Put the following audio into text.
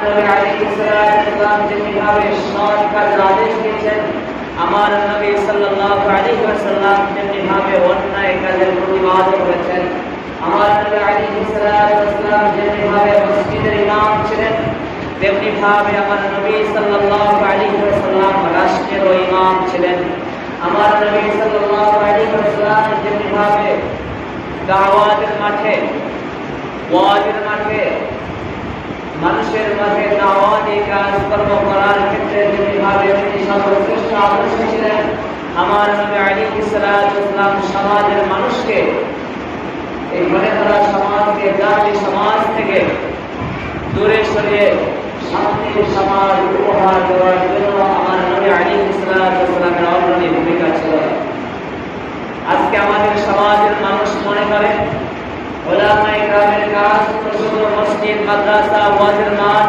নবী আলাইহিস সালাম যেভাবে সৎ কাজের আদেশ দিয়েছেন, আমার নবী সাল্লাল্লাহু আলাইহি ওয়াসাল্লাম যেভাবে অন্যায় কাজের প্রতিবাদ করেছেন, আমার নবী আলাইহিস সালাম যেভাবে মসজিদের ইমাম ছিলেন, তেমনি ভাবে আমার নবী সাল্লাল্লাহু আলাইহি ওয়াসাল্লাম রাষ্ট্রের ইমাম ছিলেন। আমার নবী সাল্লাল্লাহু আলাইহি ওয়াসাল্লাম যেভাবে দাওয়াতের মাঠে, ওয়াজের মাঠে, মানুষের মাঝে দাওয়াতি কাজকর্ম করার ক্ষেত্রে যেভাবে তিনি সর্বশ্রেষ্ঠ আদর্শ ছিলেন, আমার নবী আলাইহিস সালাম সমাজের মানুষকে, এই মনে করা সমাজকে জাতি সমাজ থেকে দূরে সরিয়ে শান্তির সমাজ উপহার দেওয়ার জন্য আমার নবী আলাইহিস সালামের অগ্রণী ভূমিকা ছিল। আজকে আমাদের সমাজের মানুষ মনে করে ওলামায়ে কেরামের কাজ শুধু মসজিদ, মাদ্রাসা, ওয়াজের মাঠ